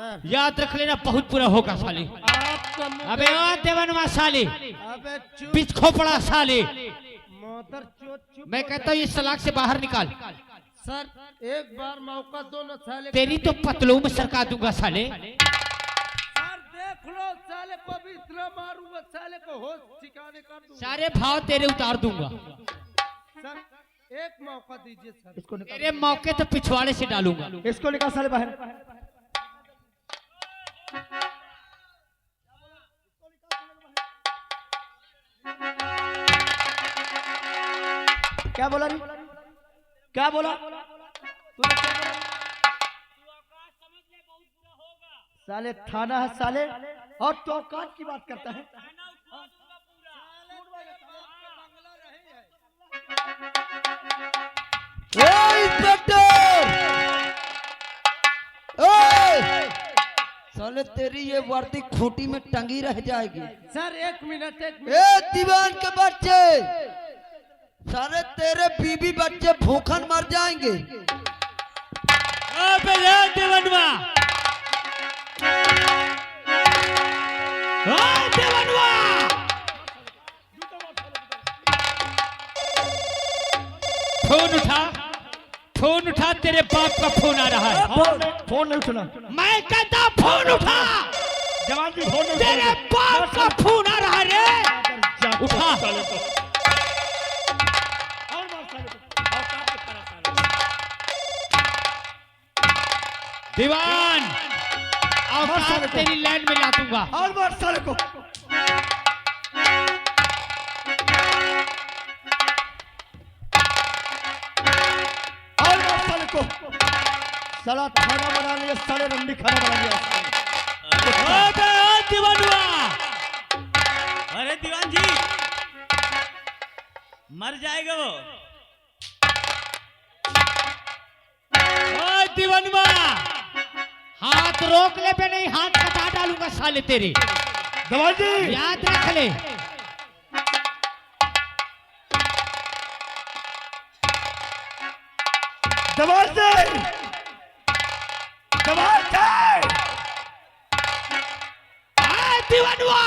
याद रख लेना, बहुत बुरा होगा साले। अबे ओ देवनवा साले, बीच खोपड़ा साले, मैं कहता हूँ इस सलाख से बाहर निकाल। सर एक बार मौका दो ना साले, तेरी तो पतलू में सरका दूंगा साले। सर देख लो साले को भी इतना मारूंगा साले को होश ठिकाने कर दूंगा, सारे भाव तेरे उतार दूंगा। सर एक मौका दीजिए सर, इसको निकाल, तेरे मौके तो पिछवाड़े से डालूंगा। इसको निकाल साले बाहर। क्या बोला रे? क्या बोला तूने? क्या बोला? साले थाना है साले, और तो औकात की बात करता है। साले तेरी ये वर्दी खूंटी में टंगी रह जाएगी। सर एक मिनट दीवान के बच्चे, सारे तेरे बीबी बच्चे भूखन मर जाएंगे। देवनवा, देवनवा, फोन उठा, फोन उठा, तेरे बाप का फोन आ रहा है। फोन नहीं उठना, मैं कहता फोन उठा, जवान जी फोन नहीं, तेरे बाप का फोन आ रहा है रे, उठा। दीवान और तेरी लाइन में ला दूंगा। और मार साले को। और मार साले को। साला खाना बना लिया, साले रंडी खाना बना लिया। दीवानुआ, अरे दीवान जी मर जाएगा वो। दीवानुआ, हाथ रोक ले पे, नहीं हाथ कटा डालूंगा साले तेरे। दवान जी याद रख ले। दवान जी, दवान जी, दीवानुआ,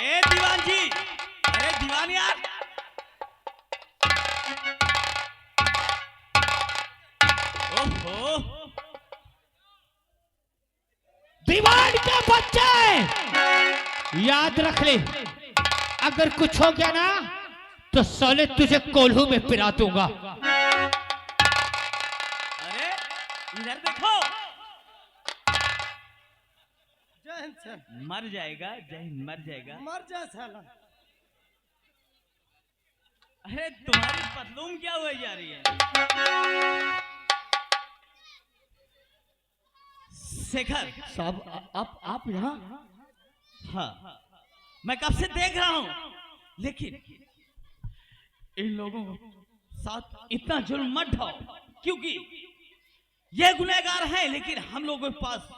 ए दीवान जी, अरे दीवान यार, ओहो दीवान के बच्चे, याद रख ले, अगर कुछ हो गया ना तो साले तुझे कोल्हू में पिरा दूंगा। अरे इधर देखो, जय हिंद सर। मर जाएगा, जय हिंद, मर जाएगा। मर जा साला। अरे तुम्हारी पतलून क्या हुई जा रही है? शेखर साहब आप यहाँ? हाँ, मैं कब से देख रहा हूं, लेकिन इन लोगों के साथ इतना जुल्म मत ढाओ, क्योंकि ये गुनहगार हैं, लेकिन हम लोगों के पास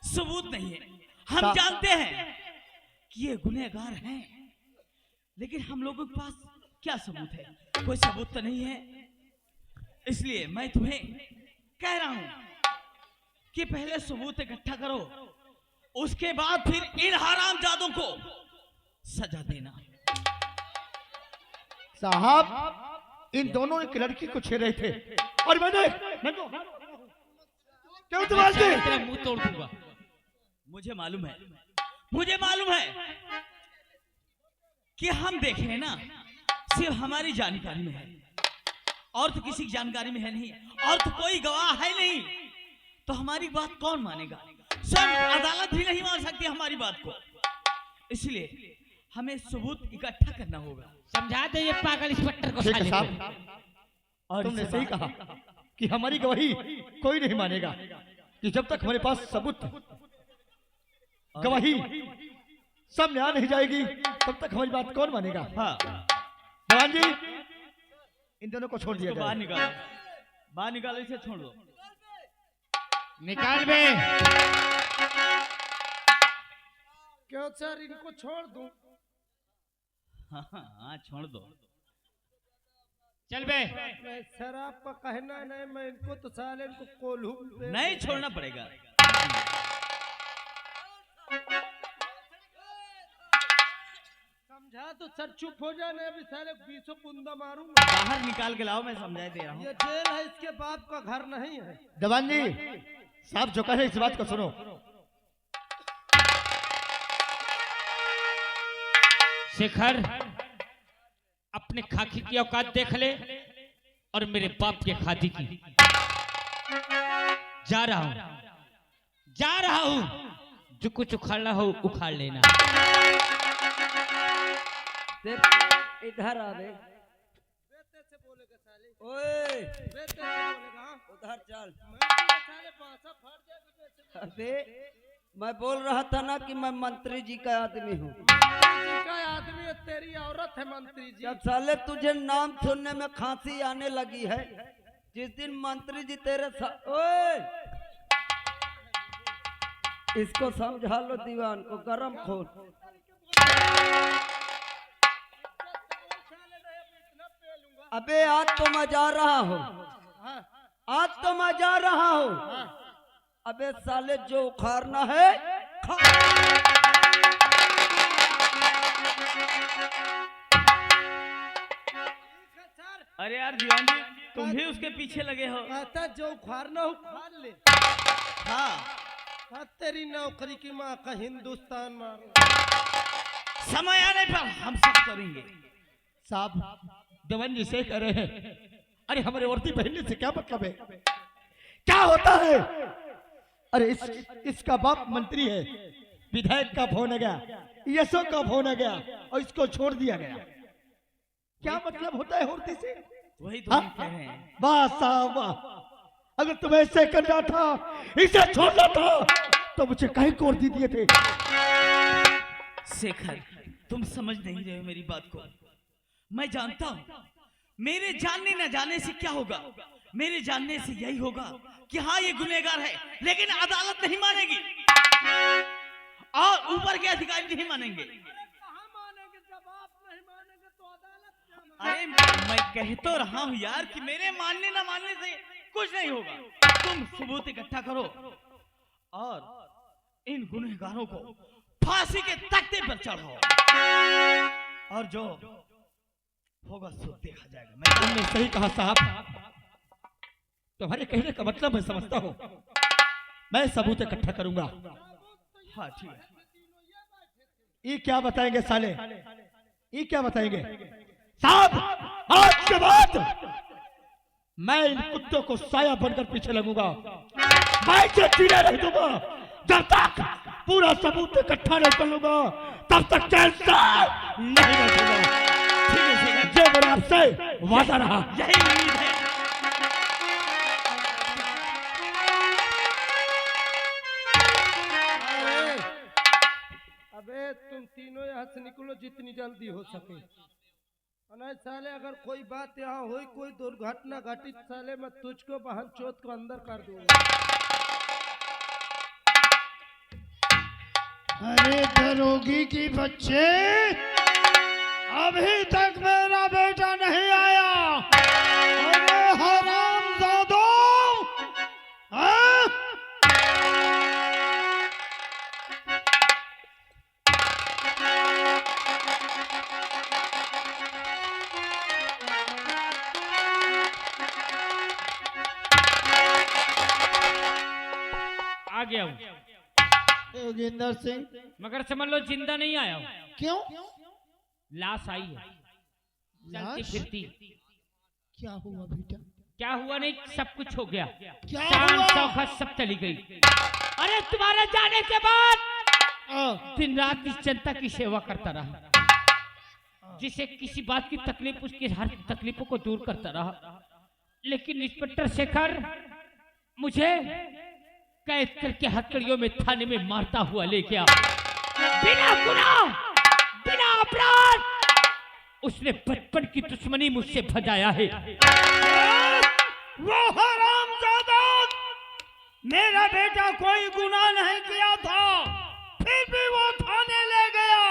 सबूत नहीं है। हम जानते हैं कि ये गुनहगार हैं, लेकिन हम लोगों के पास क्या सबूत है? कोई सबूत तो नहीं है। इसलिए मैं तुम्हें कह रहा हूं कि पहले सबूत इकट्ठा करो, उसके बाद फिर इन हरामजादों को सजा देना। साहब इन दोनों एक लड़की को छेड़ रहे थे, और मैंने क्यों तुम्हारे तेरा मुंह तोड़ दूंगा। मुझे मालूम है, मुझे मालूम है कि हम देख रहे हैं ना, सिर्फ हमारी जानकारी में है, और तो किसी की जानकारी में है नहीं, और तो कोई गवाह है नहीं, तो हमारी बात कौन मानेगा? स्वयं अदालत भी नहीं मान सकती हमारी बात को। इसलिए हमें सबूत इकट्ठा करना होगा। समझा दे ये पागल इंस्पेक्टर को ठीक है साले साहब, को। और तुमने इस सही बात- कहा कि हमारी गवाही कोई नहीं मानेगा, कि जब तक हमारे पास सबूत गवाही सामने आ नहीं जाएगी, तब तक हमारी बात कौन मानेगा? हाँ, जवान जी इन दोनों को छोड़ दिया इसको बाहर जाए। निकालो, बाहर निकालो, इसे छोड़ दो। निकाल बे। क्यों सर इनको छोड़ दूं? हाँ, छोड़ दो। चल बे। मैं शराब का कहना नहीं, मैं इनको तो साले इनको कोल्हू पे- नहीं छोड़ना पड़ेगा। समझा तो सर, चुप हो जाने, अभी साले 20 बुंदा मारूंगा। बाहर निकाल के लाओ, मैं समझाई दे रहा हूँ। ये जेल है, इसके बाप का घर नहीं है। दीवान जी साहब जो कहे इस बात को सुनो। शेखर, अपने खाकी की औकात देख ले और मेरे बाप के खादी की। जा रहा हूं, जो कुछ उखाड़ना हो उखाड़ लेना। इधर आ बे। बेटे से बोलेगा साले, ओए बेटे से बोलेगा। हाँ? उधर चल। मैं तो साले पासा फाड़ देगा बेटे से। अबे मैं बोल रहा था ना कि मैं मंत्री जी का आदमी हूँ। मंत्री जी का आदमी है, तेरी औरत है मंत्री जी। जब साले तुझे नाम सुनने में खांसी आने लगी है, जिस दिन मंत्री जी तेरे साथ। ओए इसको समझा लो, दीवान को गरम खोल। अबे आज तो मैं जा रहा हूँ, आज तो मैं जा रहा हूँ। अबे साले जो उखाड़ना है खा। अरे यार दीवान जी, तुम भी उसके पीछे लगे हो। कहता जो उखाड़ना हो उखाड़ ले। हाँ, हाँ, तेरी नौकरी की माँ का हिंदुस्तान मारो। समय आने पर हम सब करेंगे। साहब दीवान जी से कह रहे हैं, अरे हमारे वर्दी पहनने से क्या मतलब है, क्या होता है? अरे इसका बाप मंत्री है, विधायक का फोन आ गया, यशो का फोन आ गया और इसको छोड़ दिया गया। क्या मतलब होता है वर्दी से? वही तो हम कह रहे हैं। वाह साहब वाह, अगर तुम्हें ऐसे करना था, इसे छोड़ना था, तो मुझे कहीं को वर्दी दिए थे। शेखर, तुम समझ नहीं रहे हो मेरी बात को। मैं जानता हूं मेरे जानने न जाने से क्या होगा। मेरे जानने से यही होगा कि हाँ ये गुनहगार है, लेकिन अदालत नहीं मानेगी और ऊपर के अधिकारी नहीं मानेंगे। कहाँ मानेंगे? जब आप नहीं मानेंगे तो अदालत क्या मानेगी? अरे मैं कह तो रहा हूं यार कि मेरे मानने न मानने से कुछ नहीं होगा। तुम सबूत इकट्ठा करो और इन गुनहगारों को फांसी के तख्ते पर चढ़ाओ और जो होगा सो देखा जाएगा। मैं तुमने सही कहा साहब, तुम्हारे कहने का मतलब मैं समझता हूँ। मैं सबूत इकट्ठा करूंगा। हाँ ठीक है। ये क्या बताएंगे साले, ये क्या बताएंगे साहब? आज के बाद मैं इन कुत्तों को साया बनकर पीछे लगूंगा। मैं इसे जीने नहीं दूंगा जब तक पूरा सबूत इकट्ठा नहीं कर लूंगा, तब तक चैन से नहीं बैठूंगा। ठीक है शेखर, जो मेरा आपसे वादा रहा। यही उम्मीद है। अबे तुम तीनों यहाँ से निकलो जितनी जल्दी हो सके। अनाज साले अगर कोई बात यहाँ हुई, कोई दुर्घटना घटित, साले मैं तुझको बहन चोत को अंदर कर दूंगा। अरे दरोगी की बच्चे, अभी तक मेरा बेटा नहीं आया। अरे हरामजादो, हाँ? आ गया हूँ, योगेंद्र सिंह, मगर समझ लो जिंदा नहीं आया हूँ। क्यों? लाश आई है, चलती लाश? फिरती। क्या हुआ बेटा? क्या हुआ नहीं, सब कुछ हो गया। क्या शान हुआ? शौकत सब चली गई। अरे तुम्हारे जाने के बाद दिन रात इस जनता की सेवा करता रहा, जिसे किसी बात की तकलीफ, उसकी हर तकलीफों को दूर करता रहा। लेकिन इंस्पेक्टर शेखर मुझे कैद करके हथकड़ियों में थाने में मारता हुआ ले गया। बिना गुनाह, बिना अपराध उसने बचपन की दुश्मनी मुझसे भजाया है। वो हरामजादा, मेरा बेटा कोई गुनाह नहीं किया था, फिर भी वो थाने ले गया।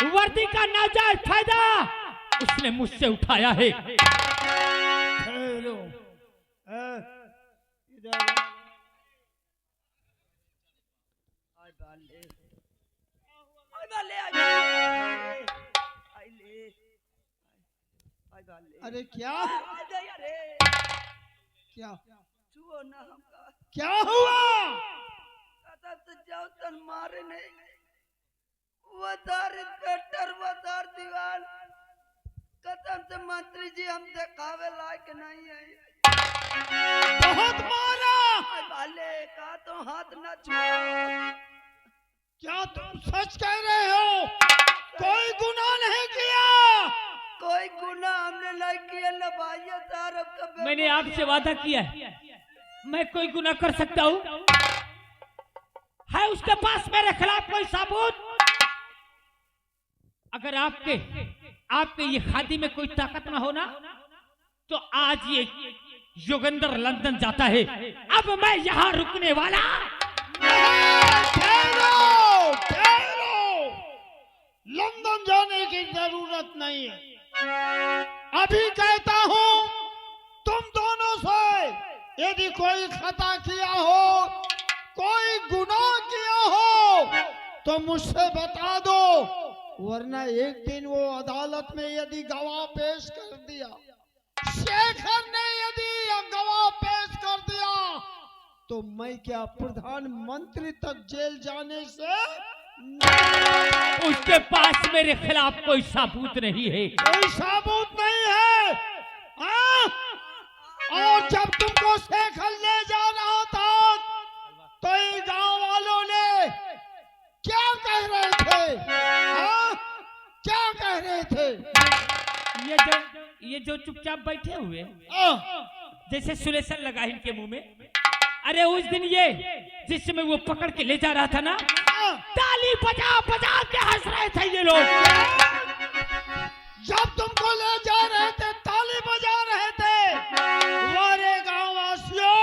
वर्दी का नाजायज फायदा उस इसने मुझसे उठाया है। ठहरो। इधर अरे क्या क्या क्या हुआ? मारे नहीं वदार इंस्पेक्टर वदार दीवान कसम से मंत्री जी हम दिखावे लायक नहीं है। बहुत मारा। वाले का तो हाथ न छुओ। क्या तुम सच कह रहे हो? कोई गुनाह नहीं किया। कोई गुनाह हमने नहीं किया न भाइयों साहब कभी। मैंने आपसे वादा किया है, मैं कोई गुनाह कर सकता हूँ? है उसके पास मेरे खिलाफ कोई सबूत? अगर आपके ये खादी में कोई ताकत ना हो ना, तो आज ये योगेंद्र लंदन जाता है। अब मैं यहाँ रुकने वाला। ठहरो, ठहरो। लंदन जाने की जरूरत नहीं है। अभी कहता हूँ तुम दोनों से, यदि कोई खता किया हो, कोई गुनाह किया हो, तो मुझसे बता दो, वरना एक दिन वो अदालत में यदि गवाह पेश कर दिया, शेखर ने यदि गवाह पेश कर दिया, तो मैं क्या प्रधानमंत्री तक जेल जाने से उसके पास मेरे खिलाफ कोई सबूत नहीं है। कोई सबूत नहीं है। और जब तुमको शेखर ले जा रहा था, तो इन गांव वालों ने क्या कह रहे थे? क्या कह रहे थे? ये जो चुपचाप बैठे हुए जैसे सुलेशन लगा इनके मुंह में। अरे उस दिन ये जिस समय वो पकड़ के ले जा रहा था ना, ताली बजा बजा के हंस रहे थे ये लोग। जब तुमको ले जा रहे थे ताली बजा रहे थे। वारे गांव वासियों,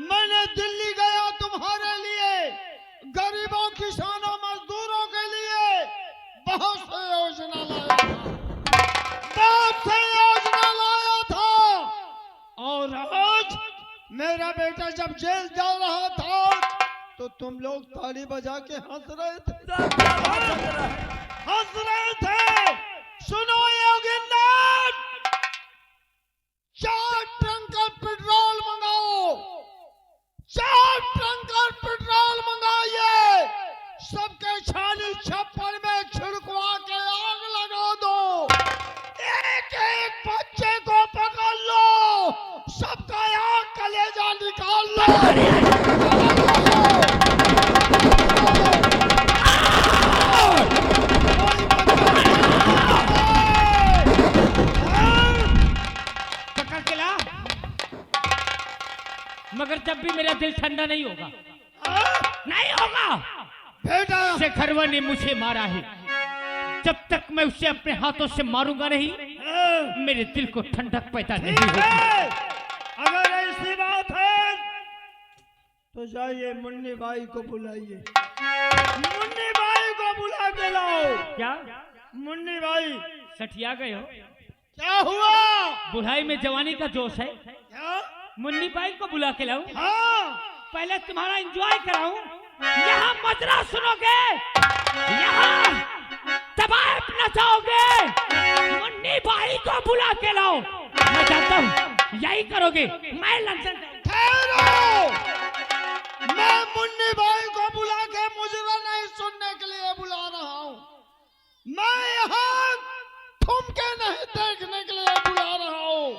मैंने दिल्ली गया तुम्हारे लिए, गरीबों किसानों मजदूरों के लिए बहुत से योजना लाया था, बहुत से योजना लाया था। और आज मेरा बेटा जब जेल जा रहा था, तो तुम लोग ताली बजा के हंस रहे थे, हंस रहे थे। सुनो योगेंद्र, 4 टंकर पेट्रोल मंगाओ, 4 टंकर पेट्रोल मंगाइए, सबके छाली छप्पर में छिड़कवा के आग लगा दो। एक एक बच्चे को पकड़ लो, सबका आग कलेजा निकाल लो। पकड़ के ला, मगर जब भी मेरा दिल ठंडा नहीं होगा, नहीं होगा। बेटा शेखरवा ने मुझे मारा है, जब तक मैं उसे अपने हाथों से मारूंगा नहीं, मेरे दिल को ठंडक पैदा नहीं ठीक होगी। है, अगर ऐसी बात है तो जाइए मुन्नी भाई को बुलाइए, मुन्नी भाई को बुला के लाओ। क्या मुन्नी भाई सठिया गए हो? क्या हुआ? बुढ़ाई में जवानी का जोश है। क्या? मुन्नी बाई को बुला के लाऊं? हाँ, पहले तुम्हारा एंजॉय कराऊं। यहाँ मजरा सुनोगे, यहाँ तबाह नचाओगे। मुन्नी बाई को बुला के लाओ। मैं जानता हूँ यही करोगे। मैं लंदन ठहरो, मैं मुन्नी भाई को बुला के मुजरा नहीं सुनने के लिए बुला रहा हूँ। मैं यहाँ ठुमके नहीं देखने के लिए बुला रहा हूँ।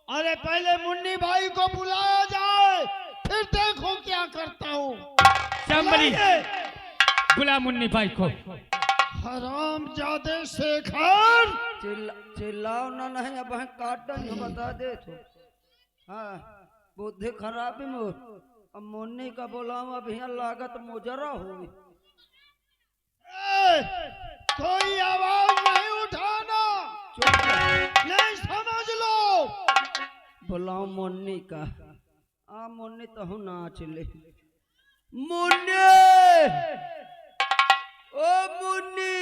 अरे पहले मुन्नी भाई को बुलाया जाए, फिर देखो क्या करता हूँ। चंबली बुला मुन्नी बाई को। हरामजादे शेखर, चिल्लाओ ना, नहीं अब काटन बता दे तो। हाँ, बुद्धि खराबी में अब मुन्नी का बोलाऊं, अब यहाँ लागत मुजरा होगी। कोई आवाज नहीं उठाना, नहीं समझ लो। बुलाओ मुन्नी का। मुन्नी तो हूँ नाच ले। मुन्नी, ओ मुन्नी,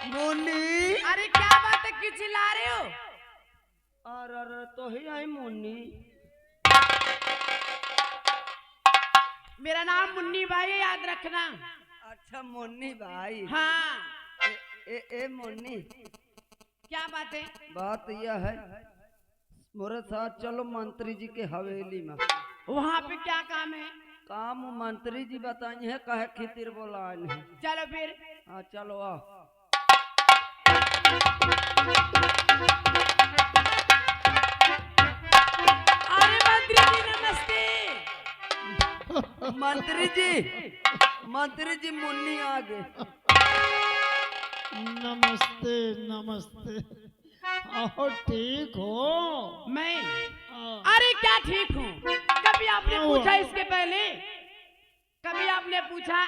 मुन्नी अरे क्या बात है, क्यों चिल्ला रहे हो? अरे तो ही आई मुन्नी। मेरा नाम मुन्नी भाई है, याद रखना। अच्छा मुन्नी भाई। हाँ। ए मुन्नी, क्या बात है? बात यह है, मेरे साथ चलो मंत्री जी के हवेली में। वहाँ पे क्या काम है? काम मंत्री जी बताई है, कहे खितिर बोला नहीं। चलो फिर। हाँ चलो आ। अरे मंत्री जी नमस्ते। मंत्री जी मुन्नी आ गए। नमस्ते नमस्ते। आओ, ठीक हो? मैं? हाँ। अरे क्या ठीक हूँ? कभी आपने पूछा इसके पहले? कभी आपने पूछा?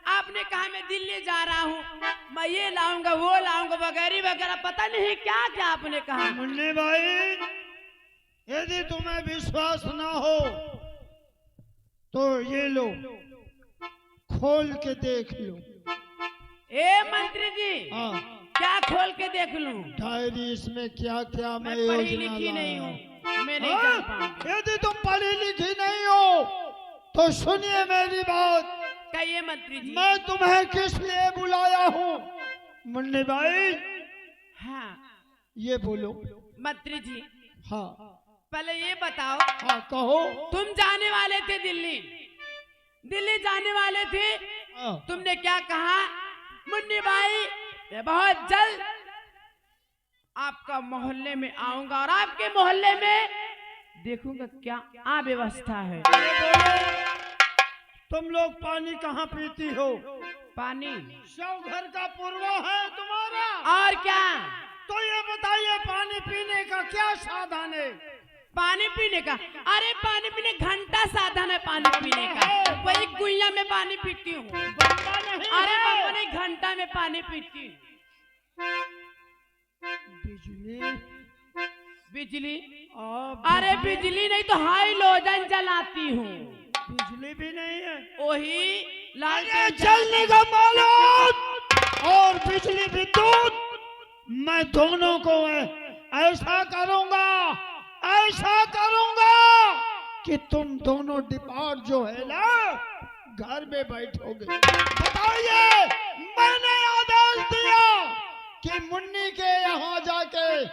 आपने कहा मैं दिल्ली जा रहा हूँ, मैं ये लाऊंगा वो लाऊंगा वगैरह वगैरह, पता नहीं क्या क्या आपने कहा। मुन्नी भाई, यदि तुम्हें विश्वास ना हो तो ये लो, खोल के देख लो। ए मंत्री जी, हाँ, क्या खोल के देख लूं? डायरी इसमें क्या क्या मैं मैं पढ़ी योजना लिखी नहीं लाया। हूँ, मैं नहीं हाँ, जान पाऊंगी। यदि तुम पढ़ी लिखी नहीं हो तो सुनिए मेरी बात। कहिए मंत्री जी। मैं तुम्हें किस लिए बुलाया हूँ? मुन्नी भाई, हाँ ये बोलो। मंत्री जी, हाँ पहले ये बताओ, हाँ, कहो। तुम जाने वाले थे दिल्ली, दिल्ली जाने वाले थे, हाँ, तुमने क्या कहा? मुन्नी भाई, मैं बहुत जल्द आपका मोहल्ले में आऊंगा और आपके मोहल्ले में देखूंगा क्या अव्यवस्था है। ये बोलो, तुम लोग पानी कहाँ पीती हो? पानी? शव घर का पूर्वा है तुम्हारा? और क्या? तो ये बताइए, पानी पीने का क्या साधन है? पानी पीने का? अरे पानी पीने घंटा साधन है पानी पीने का, वही कुइया में पानी पीती हूँ। बम्बा नहीं अरे है। बाबा नहीं, घंटा में पानी पीती हूँ। बिजली? बिजली? आप अरे बिजली नहीं तो हाइलोजन जलाती हूँ, बिजली भी नहीं है? वही अरे लालटेन जलने का मालूम और बिजली विद्युत, मैं दोनों को ऐसा करूंगा कि तुम दोनों डिपार्ट जो है ना, घर में बैठोगे। बताइए, मैंने आदेश दिया कि मुन्नी के यहाँ जाके,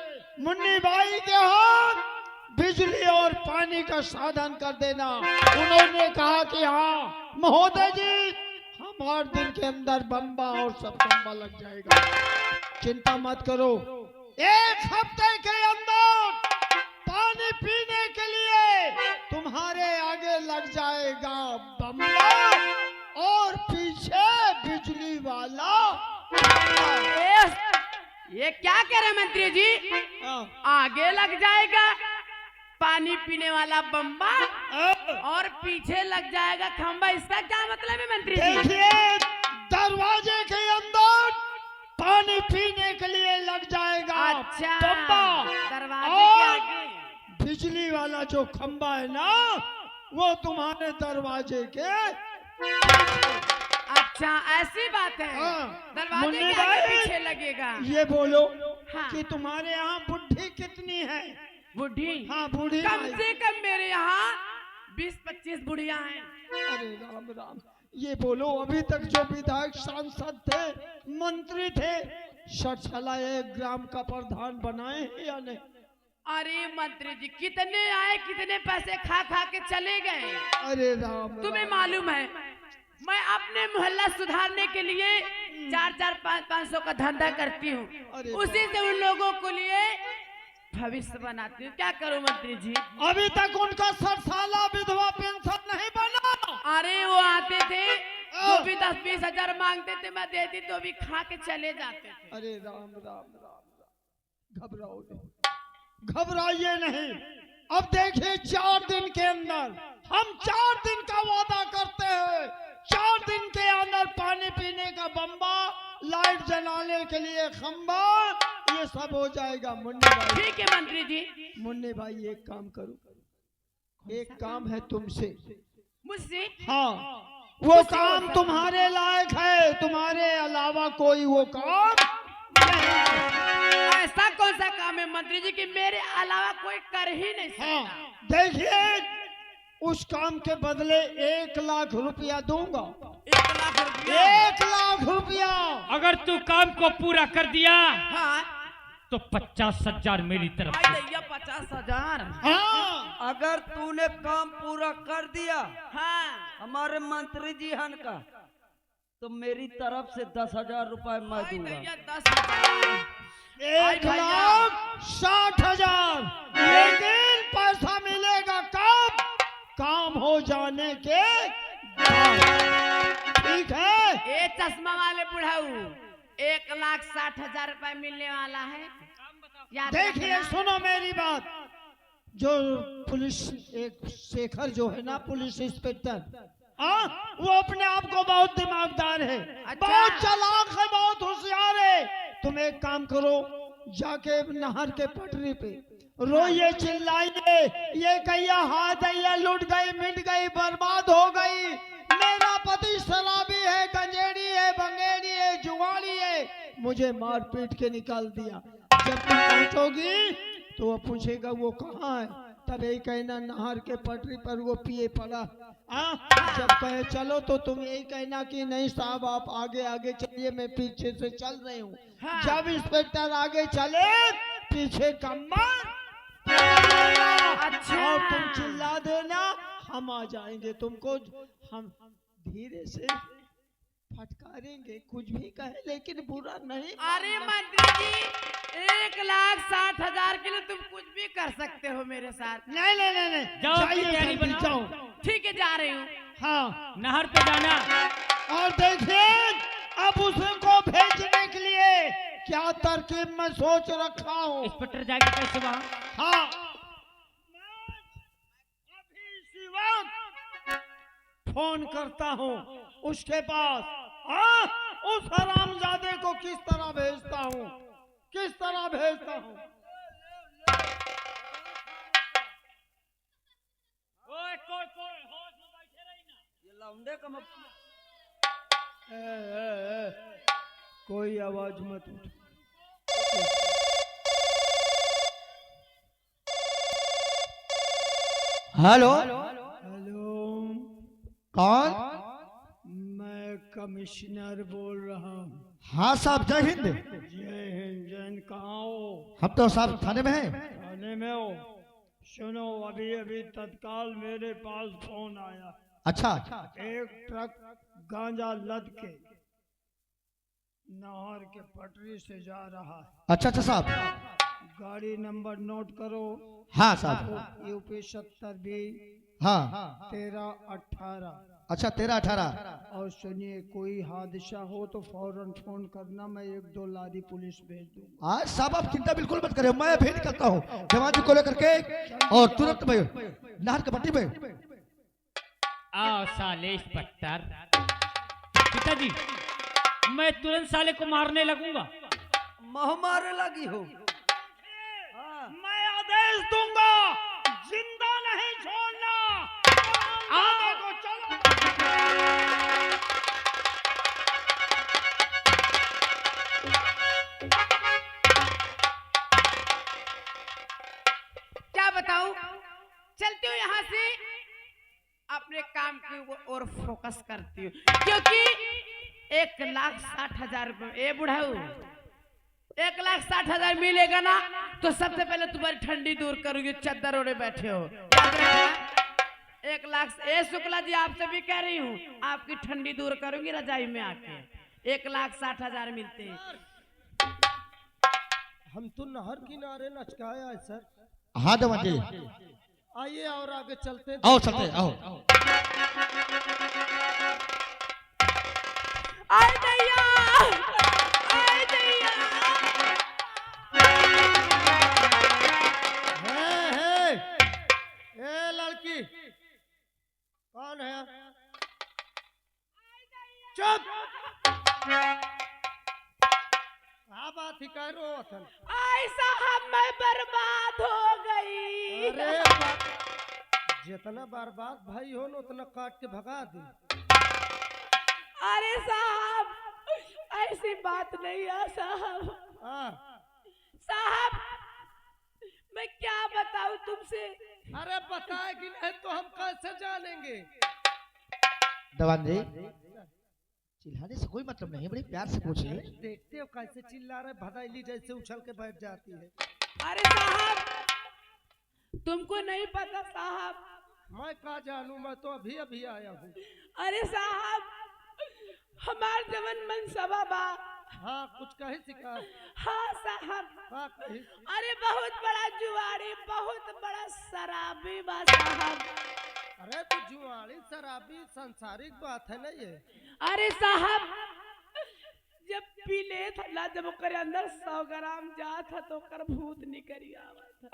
मुन्नी बाई के यहाँ बिजली और पानी का साधन कर देना। उन्होंने कहा कि हाँ महोदय जी, हम 8 दिन के अंदर बम्बा और सब बम्बा लग जाएगा, चिंता मत करो। 1 हफ्ते के अंदर पानी पीने के लिए तुम्हारे आगे लग जाएगा बम्बा और पीछे बिजली वाला। ये क्या कह रहे मंत्री जी? आगे लग जाएगा पानी पीने वाला बम्बा और पीछे लग जाएगा खंबा, इसका क्या मतलब है मंत्री जी? देखिए, दरवाजे के अंदर पानी पीने के लिए लग जाएगा अच्छा, बम्बा, दरवाजे के और आगे बिजली वाला जो खंबा है ना, वो तुम्हारे दरवाजे के। अच्छा ऐसी बात है, हाँ। दरवाजे मुन्नी के आगे भाई, पीछे लगेगा। ये बोलो हाँ। कि तुम्हारे यहाँ बुढ़ी कितनी है? बुढ़ी? हाँ, बूढ़ी कम माई। से कम मेरे यहाँ 20-25 बुढ़िया हैं। अरे राम राम, ये बोलो, अभी तक जो विधायक सांसद थे, मंत्री थे, सठसला 1 ग्राम का प्रधान बनाए हैं या नहीं? अरे मंत्री जी, कितने आए, कितने पैसे खा खा के चले गए। अरे राम तुम्हें राम। मालूम है, मैं अपने मोहल्ला सुधारने के लिए 4-4, 500 का धंधा करती हूँ, अरे उसी से उन लोगों को लिए भविष्य बनाती हूँ। क्या करूँ मंत्री जी? अभी तक उनका 60 साला विधवा पेंशन नहीं बना। अरे वो आते थे, जो भी 10-20 हजार मांगते थे, मैं देती तो भी खा के चले जाते थे। अरे राम राम राम राम, घबराओ नहीं, घबराइए नहीं। अब देखिए, 4 दिन के अंदर, हम 4 दिन का वादा करते हैं, 4 दिन के अंदर पानी पीने का बम्बा, लाइट जलाने के लिए खंबा, ये सब हो जाएगा। मुन्नी भाई, ठीक है मंत्री जी। मुन्नी भाई, एक काम करो, एक काम है तुमसे। मुझसे? हाँ, वो काम तुम्हारे लायक है, तुम्हारे अलावा कोई वो काम ऐसा कौन सा काम है मंत्री जी कि मेरे अलावा कोई कर ही नहीं हाँ सकता। देखिए, उस काम के बदले 1 लाख रुपया दूंगा। 1 लाख रुपया? 1 लाख रुपया। अगर तू काम को पूरा कर दिया हाँ तो 50,000 मेरी तरफ भाई से। दैया 50,000। हाँ अगर तूने काम पूरा कर दिया हाँ हमारे मंत्री जी हन का, तो मेरी तरफ से 10,000 रुपए मैं भाई दूंगा। दैया 10,000। 1,60,000। लेकिन पैसा मिलेगा कब? काम हो जाने के बाद। ठीक है? ए चश्मा वाले बुढ़ाऊ 1,60,000 रुपए मिलने वाला है। याद देखिए रखना। सुनो मेरी बात। जो पुलिस एक शेखर जो है ना, पुलिस इंस्पेक्टर, हाँ, वो अपने आप को बहुत दिमागदार है, अच्छा। बहुत चालाक है, बहुत होशियार है। तुम एक काम करो, जाके नहर के पटरी पे रोइए, चिल्लाइए, ये कहिया हाथ दैया लुट गई, मिट गई, बर्बाद हो गई, मेरा पति शराबी है, गंजेड़ी है, बंगेड़ी है, जुगाड़ी है, मुझे मार पीट के निकाल दिया। जब तुम पहुंचोगी तो वो पूछेगा वो कहाँ है, तब यही कहना नहर के पटरी पर वो पिए पड़ा। जब कहे चलो तो तुम यही कहना कि नहीं साहब आप आगे आगे चलिए, मैं पीछे से चल रही हूँ। हाँ। जब इंस्पेक्टर आगे चले, पीछे कमर अच्छा। और तुम चिल्ला देना, हम आ जाएंगे तुमको। हम धीरे से फटकारेंगे, कुछ भी कहे लेकिन बुरा नहीं। अरे मंत्री जी 1,60,000 के लिए तुम कुछ भी कर सकते हो मेरे साथ। नहीं नहीं नहीं नहीं, जाओ, जाइए तैयारी जल्दी, बनाओ। जाओ। ठीक है जा रही हूँ। हाँ, नहर पे जाना। और देखिए अब उसको भेजने के लिए क्या तरकीब मैं सोच रखा हूँ। इंस्पेक्टर जाएगा कैसे वहाँ? हाँ, अभी इसी वक्त फोन करता हूँ उसके पास। हाँ, उस हरामजादे को किस तरह भेजता हूँ, किस तरह भेजता हूँ। ये लौंडे का कोई आवाज मत उठ। हेलो, हेलो, कौन? मैं कमिश्नर बोल रहा हूँ। हाँ साहब, जय हिंद। जय हिंद। जैन कहाँ हो? हम तो साहब थाने में हैं। थाने में हो? सुनो, अभी अभी तत्काल मेरे पास फोन आया। अच्छा, एक ट्रक गांजा लद के नहर के पटरी से जा रहा है। अच्छा अच्छा साहब। गाड़ी नंबर नोट करो। हाँ साहब। यूपी 70B हाँ, 1318। अच्छा 13-18। और सुनिए, कोई हादसा हो तो फौरन फोन करना, मैं 1-2 लारी पुलिस भेज दूंगा। आज साहब आप चिंता बिल्कुल मत करें, मैं अभी निकलता हूँ जवान जी को लेकर के और तुरंत मैं नहर के पट्टी पे। आओ साले इंस्पेक्टर। पिताजी, मैं तुरंत साले को मारने लगूंगा। मह मारे लगी हो। मैं आदेश दूंगा, जिंदा नहीं छोड़ना। आगे को चलो। क्या बताऊं, चलती हूँ यहाँ से, अपने काम की ओर फोकस करती हूँ, क्योंकि 1,60,000 रुपये। ए बुढ़ाऊ 1,60,000 मिलेगा ना तो सबसे पहले तुम्हारी ठंडी दूर करूंगी। चद्दर ओढ़े बैठे हो, याद रखना। 1 लाख। ए शुक्ला जी आपसे भी कह रही हूँ, आपकी ठंडी दूर करूंगी रजाई में आके। 1,60,000 मिलते हैं। हम तो नहर किनारे लचकाया है सर। हाँ जवान जी, आइए और आगे चलते हैं। आओ चलते आओ। आए दैया, आए दैया। ए लड़की, कौन है? चुप। क्या बात ही कह रहे हो अथन? आई साहब मैं बर्बाद हो गई। अरे जितना बर्बाद भाई हो न उतना काट के भगा दे। अरे साहब ऐसी बात नहीं है साहब। हाँ। साहब मैं क्या बताऊं तुमसे। अरे बताएगी नहीं तो हम कैसे जानेंगे। दवान जी चिल्लाने से कोई मतलब नहीं, बड़े प्यार से पूछिए। देखते हो कैसे चिल्ला रहे, भदाइली जैसे उछल के बैठ जाती है। अरे साहब तुमको नहीं पता साहब। मैं क्या जानू, मैं तो अभी अभी आया हूँ। अरे साहब हमार जवन मनसबा बा। हाँ कुछ कही सिखा। हाँ साहब। हाँ कही। अरे बहुत बड़ा जुआरी, बहुत बड़ा शराबी बा साहब। अरे तो जुआड़ी शराबी संसारिक बात है ना ये। अरे साहब जब पी ले था, जब ओकर अंदर 100 ग्राम जा था तो ओकर भूत निकली आवा था।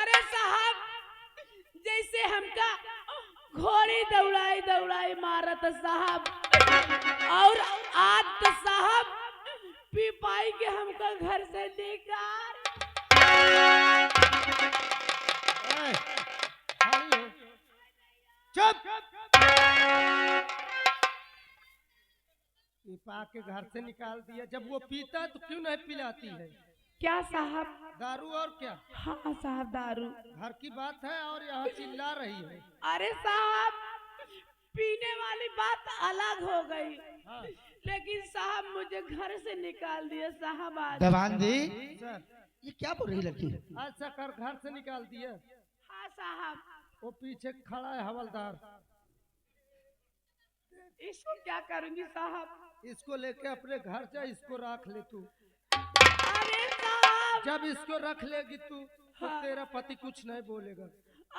अरे साहब जैसे हमका घोड़ी दौड़ाई दौड़ाई मारत साहब, और आज तो साहब पी पाई के हमका घर से निकाल। चुप। पा के घर से निकाल दिया। जब वो पीता है तो क्यों नहीं पिलाती है। क्या साहब? दारू और क्या? हाँ साहब दारू। घर की बात है और यहाँ चिल्ला रही है। अरे साहब पीने वाली बात अलग हो गई। हाँ। लेकिन साहब मुझे घर से निकाल दिया साहब आज। दवान जी सर ये क्या बोल रही लड़की? ऐसा कर घर से निकाल दिया। हाँ साहब। वो पीछे खड़ा है हवलदार। इसको क्या करूंगी साहब? इसको लेके अपने घर जा, इसको रख ले तू। अरे साहब। जब इसको रख लेगी तू तो हाँ। तेरा पति कुछ नहीं बोलेगा।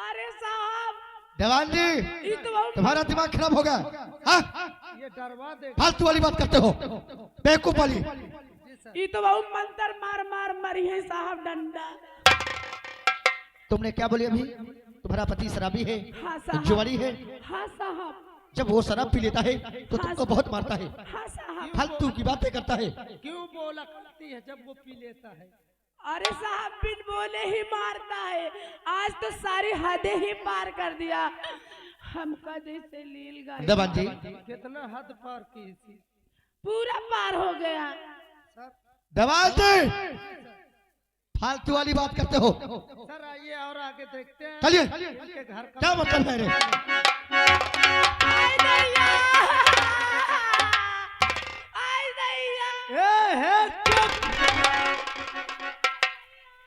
अरे साहब दवान जी ये तो बहुत तुम्हारा दिमाग खराब होगा। हाँ? ये डरवा दे। फालतू वाली बात करते हो, बेवकूफ वाली। जी सर। ये तो बहुत मंतर मार मार मरी है साहब डंडा। तुमने क्या बोली अभी? तुम्हारा पति शराबी है, हाँ साहब। जुआरी है। हाँ साहब। जब वो शराब पी लेता है तो हाँ तुमको बहुत मारता है, हाँ साहब। फालतू की बातें करता है। क्यों बोला करती है जब वो पी लेता है? अरे साहब बिन बोले ही मारता है। आज तो सारी हदें ही पार कर दिया हमका, जैसे लील गाय। दवान जी कितना हद पार की थी। पूरा पार हो गया। सर दवान जी फालतू वाली बात करते हो। सर आइए और आगे देखते हैं। चलिए। इनके घर का क्या मतलब है रे? आई दैया! आई दैया!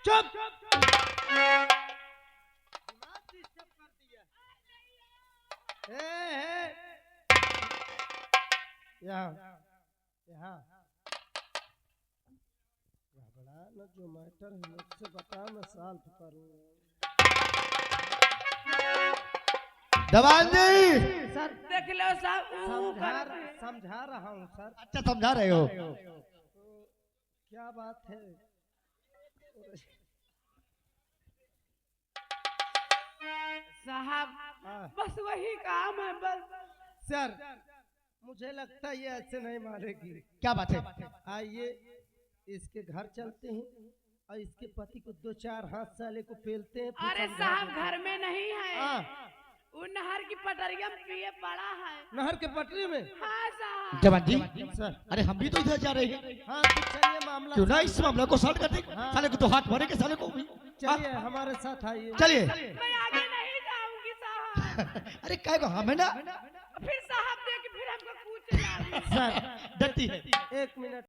चुप। यहाँ घबरा न, जो मैटर है मुझसे बता, मैं सॉल्व करूंगा। दवान जी सर देख लो साहब समझा रहा हूँ सर। अच्छा समझा रहे हो। क्या बात है? साहब हाँ। बस वही काम है बस। सर मुझे लगता है ये ऐसे नहीं मारेगी। क्या बात है? आइए इसके घर चलते हैं और इसके पति को 2-4 हाथ साले को पेलते हैं। फिर अरे समझा साहब देंगे। घर में नहीं है। हाँ। वो नहर की पटरिया में पिए पड़ा है। नहर के पटरी में। हाँ साहब। दवान जी सर अरे हम भी तो इधर जा रहे हैं, हाँ तो चलिए मामला क्यों ना इस मामले को सॉल्व कर दे। हाँ। साले को तो हाथ मारे के साले को भी। चलिए हमारे साथ आइए। चलिए। मैं आगे नहीं जाऊंगी साहब। अरे क्या को हमें ना फिर साहब देख फिर हमको पूछ सर डरती है। 1 मिनट।